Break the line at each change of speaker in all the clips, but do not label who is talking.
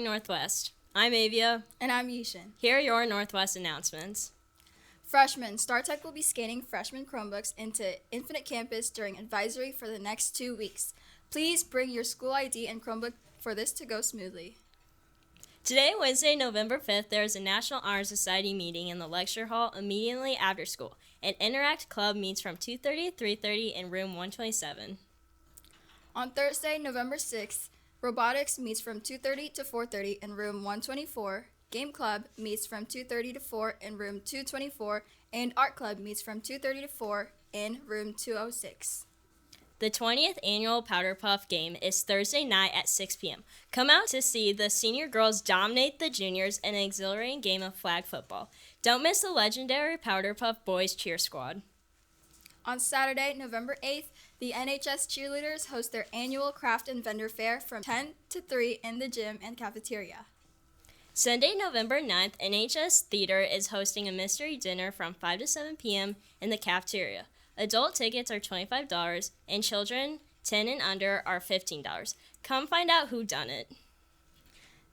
Northwest. I'm Avia.
And I'm Yushin.
Here are your Northwest announcements.
Freshmen, StarTech will be scanning freshman Chromebooks into Infinite Campus during advisory for the next 2 weeks. Please bring your school ID and Chromebook for this to go smoothly.
Today, Wednesday, November 5th, there is a National Honor Society meeting in the lecture hall immediately after school. An Interact Club meets from 2:30 to 3:30 in room 127.
On Thursday, November 6th, Robotics meets from 2:30 to 4:30 in room 124. Game Club meets from 2:30 to 4 in room 224. And Art Club meets from 2:30 to 4 in room 206.
The 20th annual Powder Puff game is Thursday night at 6 p.m. Come out to see the senior girls dominate the juniors in an exhilarating game of flag football. Don't miss the legendary Powder Puff Boys Cheer Squad.
On Saturday, November 8th, the NHS cheerleaders host their annual craft and vendor fair from 10 to 3 in the gym and cafeteria.
Sunday, November 9th, NHS Theater is hosting a mystery dinner from 5 to 7 p.m. in the cafeteria. Adult tickets are $25 and children 10 and under are $15. Come find out who done it.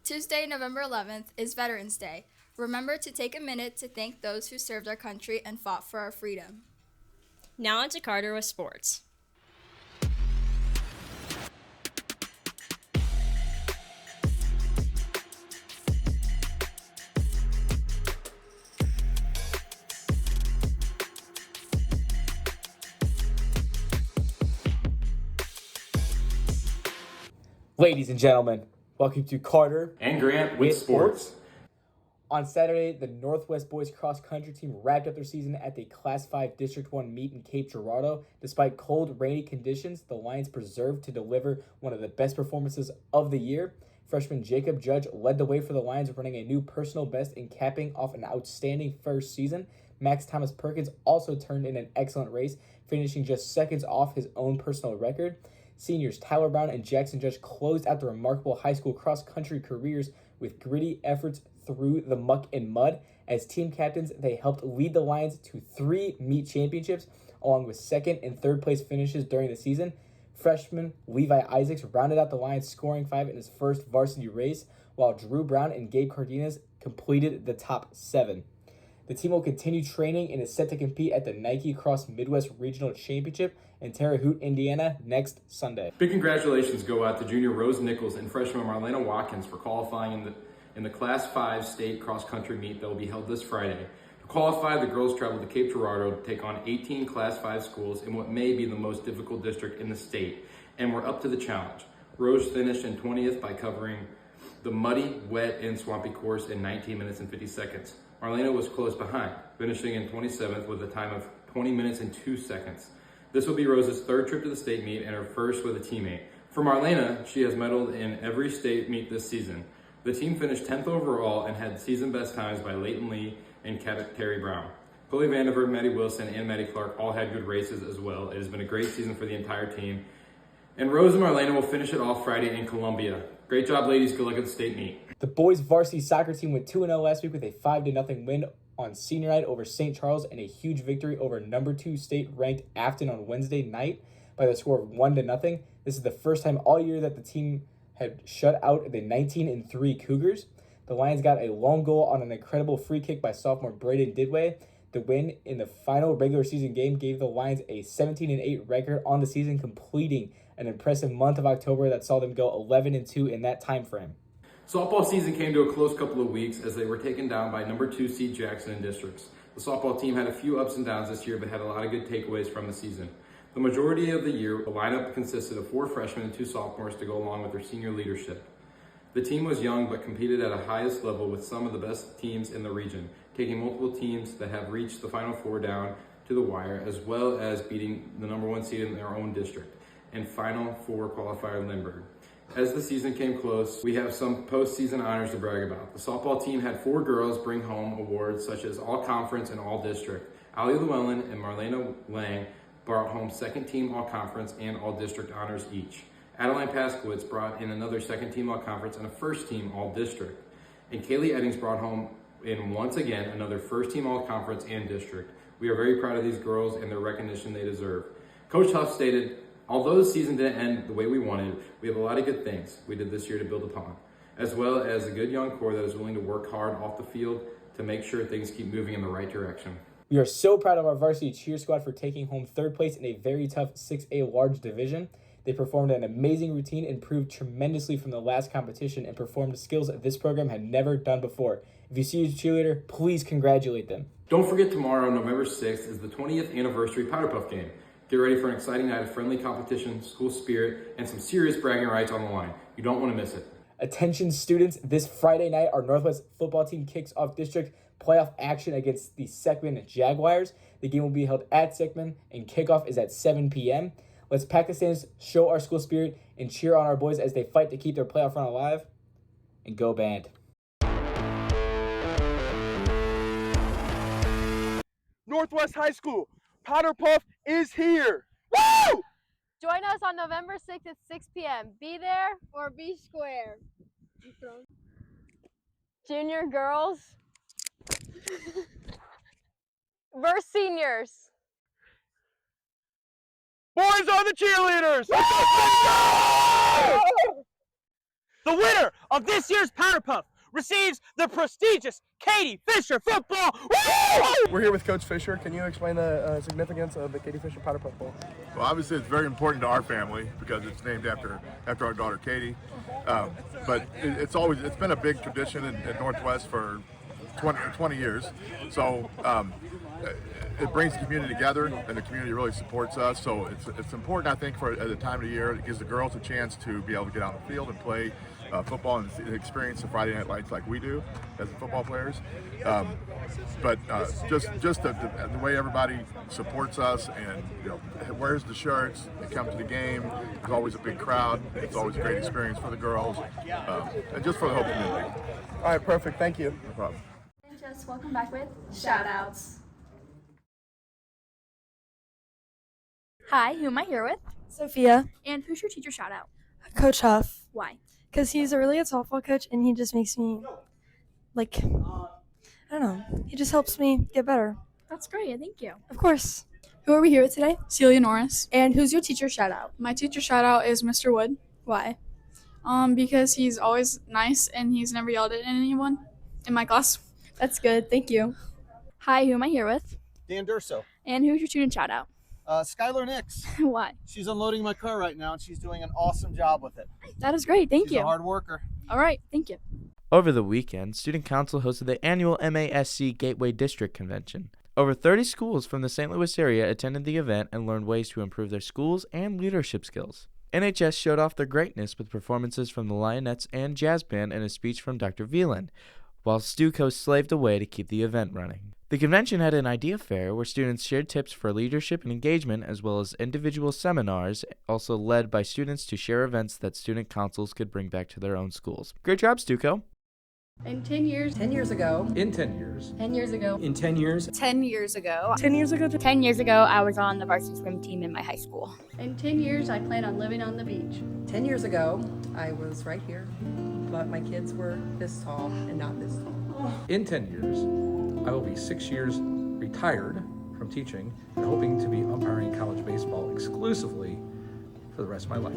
Tuesday, November 11th is Veterans Day. Remember to take a minute to thank those who served our country and fought for our freedom.
Now on to Carter with sports.
Ladies and gentlemen, welcome to Carter
and Grant with Sports.
On Saturday, the Northwest Boys Cross Country team wrapped up their season at the Class 5 District 1 meet in Cape Girardeau. Despite cold, rainy conditions, the Lions persevered to deliver one of the best performances of the year. Freshman Jacob Judge led the way for the Lions, running a new personal best and capping off an outstanding first season. Max Thomas Perkins also turned in an excellent race, finishing just seconds off his own personal record. Seniors Tyler Brown and Jackson Judge closed out their remarkable high school cross-country careers with gritty efforts through the muck and mud. As team captains, they helped lead the Lions to 3 meet championships, along with second and third place finishes during the season. Freshman Levi Isaacs rounded out the Lions, scoring 5 in his first varsity race, while Drew Brown and Gabe Cardenas completed the top 7. The team will continue training and is set to compete at the Nike Cross Midwest Regional Championship in Terre Haute, Indiana, next Sunday.
Big congratulations go out to junior Rose Nichols and freshman Marlena Watkins for qualifying in the Class 5 state cross-country meet that will be held this Friday. To qualify, the girls traveled to Cape Girardeau to take on 18 Class 5 schools in what may be the most difficult district in the state, and were up to the challenge. Rose finished in 20th by covering the muddy, wet, and swampy course in 19 minutes and 50 seconds. Marlena was close behind, finishing in 27th with a time of 20 minutes and 2 seconds. This will be Rose's third trip to the state meet and her first with a teammate. For Marlena, she has medaled in every state meet this season. The team finished 10th overall and had season best times by Leighton Lee and Terry Brown. Chloe Vandiver, Maddie Wilson, and Maddie Clark all had good races as well. It has been a great season for the entire team. And Rose and Marlena will finish it off Friday in Columbia. Great job, ladies. Good luck at the state meet.
The boys varsity soccer team went 2-0 last week with a 5-0 win on senior night over St. Charles and a huge victory over number 2 state-ranked Afton on Wednesday night by the score of 1-0. This is the first time all year that the team had shut out the 19-3 Cougars. The Lions got a long goal on an incredible free kick by sophomore Braden Didway. The win in the final regular season game gave the Lions a 17-8 record on the season, completing an impressive month of October that saw them go 11-2 in that time frame.
Softball season came to a close couple of weeks as they were taken down by number 2 seed Jackson in districts. The softball team had a few ups and downs this year, but had a lot of good takeaways from the season. The majority of the year, the lineup consisted of 4 freshmen and 2 sophomores to go along with their senior leadership. The team was young but competed at a highest level with some of the best teams in the region, taking multiple teams that have reached the Final Four down to the wire, as well as beating the number 1 seed in their own district and Final Four qualifier Lindbergh. As the season came close, we have some postseason honors to brag about. The softball team had 4 girls bring home awards such as All-Conference and All-District. Ali Llewellyn and Marlena Lang brought home second team All-Conference and All-District honors each. Adeline Paskowitz brought in another second team All-Conference and a first team All-District. And Kaylee Eddings brought home in once again another first team All-Conference and District. We are very proud of these girls and the recognition they deserve. Coach Huff stated, "Although the season didn't end the way we wanted, we have a lot of good things we did this year to build upon. as well as a good young core that is willing to work hard off the field to make sure things keep moving in the right direction.
We are so proud of our varsity cheer squad for taking home third place in a very tough 6A large division. They performed an amazing routine, improved tremendously from the last competition, and performed skills that this program had never done before. If you see a cheerleader, please congratulate them.
Don't forget tomorrow, November 6th, is the 20th anniversary Powder Puff game. Get ready for an exciting night of friendly competition, school spirit, and some serious bragging rights on the line. You don't want to miss it.
Attention students, this Friday night, our Northwest football team kicks off district playoff action against the Seckman Jaguars. The game will be held at Seckman, and kickoff is at 7 p.m. Let's pack the stands, show our school spirit, and cheer on our boys as they fight to keep their playoff run alive. And go Band.
Northwest High School, Powder Puff is here! Woo!
Join us on November 6th at 6 p.m. Be there or be square. Junior girls versus seniors.
Boys are the cheerleaders! The winner of this year's Powder Puff receives the prestigious Katie Fisher football. Woo!
We're here with Coach Fisher. Can you explain the significance of the Katie Fisher Powder Puff Bowl?
Well, obviously it's very important to our family because it's named after our daughter Katie. But it's been a big tradition in Northwest for 20 years. So it brings the community together, and the community really supports us. So it's important, I think, for at the time of the year. It gives the girls a chance to be able to get on the field and play football and experience the Friday Night Lights like we do as football players. But just the way everybody supports us and wears the shirts, they come to the game. There's always a big crowd. It's always a great experience for the girls and just for the whole community.
All right, perfect. Thank you.
No problem.
And just welcome back with shout outs.
Hi, who am I here with?
Sophia.
And who's your teacher shout out?
Coach Huff.
Why?
Because he's a really good softball coach and he just makes me, I don't know, he just helps me get better.
That's great, thank you.
Of course.
Who are we here with today?
Celia Norris.
And who's your teacher shout out?
My teacher shout out is Mr. Wood.
Why?
Because he's always nice and he's never yelled at anyone in my class.
That's good, thank you.
Hi, who am I here with?
Dan Durso.
And who's your student shout out?
Skylar Nix.
Why?
She's unloading my car right now and she's doing an awesome job with it.
That is great, thank you.
She's a hard worker.
All right, thank you.
Over the weekend, Student Council hosted the annual MASC Gateway District Convention. Over 30 schools from the St. Louis area attended the event and learned ways to improve their schools and leadership skills. NHS showed off their greatness with performances from the Lionettes and Jazz Band and a speech from Dr. Veland, while Stuco slaved away to keep the event running. The convention had an idea fair where students shared tips for leadership and engagement, as well as individual seminars, also led by students to share events that student councils could bring back to their own schools. Great job, Stuco!
In 10 years.
10 years ago.
In 10 years.
10 years ago.
In 10 years.
10 years ago.
10 years ago.
10 years ago, I was on the varsity swim team in my high school.
In 10 years, I plan on living on the beach.
10 years ago, I was right here, but my kids were this tall and not this tall.
In 10 years, I will be 6 years retired from teaching and hoping to be umpiring college baseball exclusively for the rest of my life.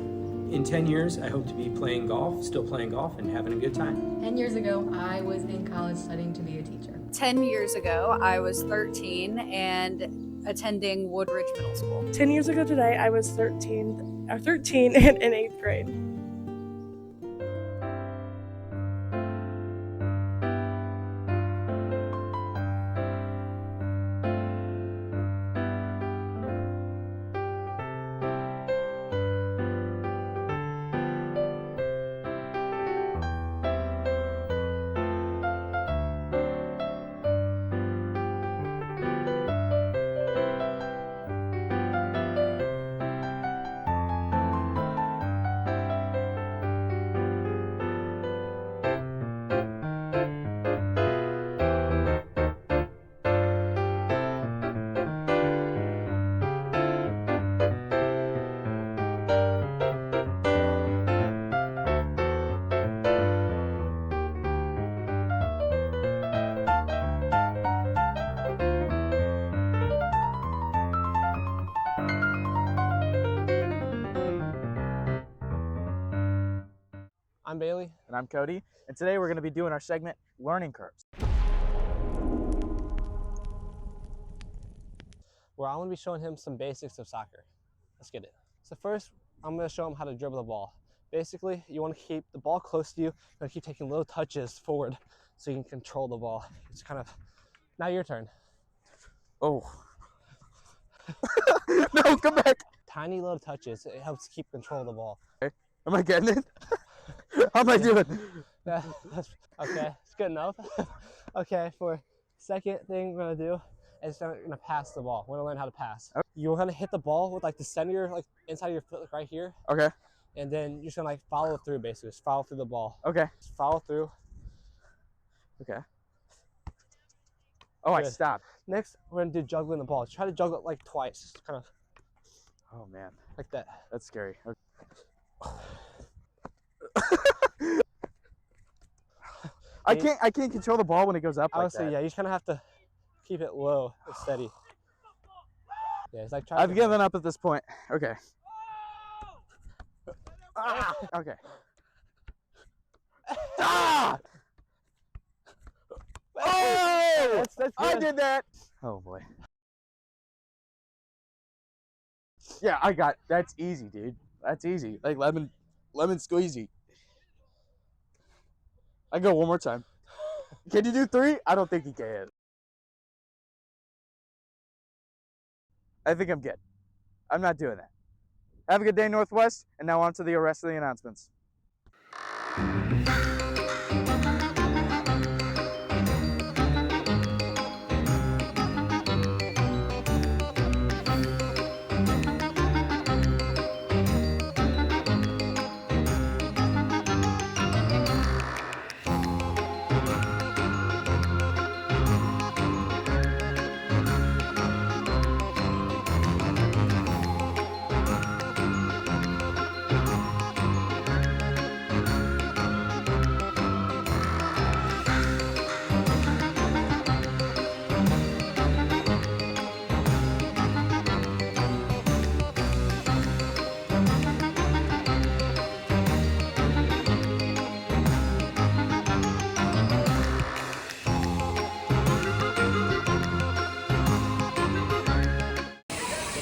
In 10 years, I hope to be playing golf, still playing golf, and having a good time.
10 years ago, I was in college studying to be a teacher.
10 years ago, I was 13 and attending Woodridge Middle School.
10 years ago today, I was 13 and in 8th grade.
I'm Bailey.
And I'm Cody. And today we're going to be doing our segment, Learning Curves.
Where I'm going to be showing him some basics of soccer. Let's get it. So first, I'm going to show him how to dribble the ball. Basically, you want to keep the ball close to you. You want to keep taking little touches forward so you can control the ball. It's kind of, now your turn.
Oh. No, come back.
Tiny little touches. It helps keep control of the ball.
Okay. Am I getting it? How am I doing?
Yeah, okay, it's good enough. Okay, for second thing we're going to do is we're going to pass the ball. We're going to learn how to pass.
Okay.
You're going to hit the ball with like the center, like inside of your foot, like right here.
Okay.
And then you're just going to like follow through basically. Just follow through the ball.
Okay.
Just follow through.
Okay. Oh, good. I stopped.
Next, we're going to do juggling the ball. Try to juggle it like twice. Just kind of.
Oh, man.
Like that.
That's scary. Okay. I can't control the ball when it goes up like that.
Yeah, you just kind of have to keep it low and steady. Yeah, it's like
I've given up at this point. Okay. Ah! Okay. Ah! Oh!
That's good.
I did that. Oh boy. Yeah, I got. That's easy, dude. That's easy. Like lemon squeezy. I go one more time. Can you do 3? I don't think he can. I think I'm good. I'm not doing that. Have a good day, Northwest. And now on to the rest of the announcements.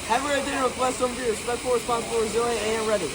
Have a great day, Northwest. Don't be respectful, responsible, resilient, and ready.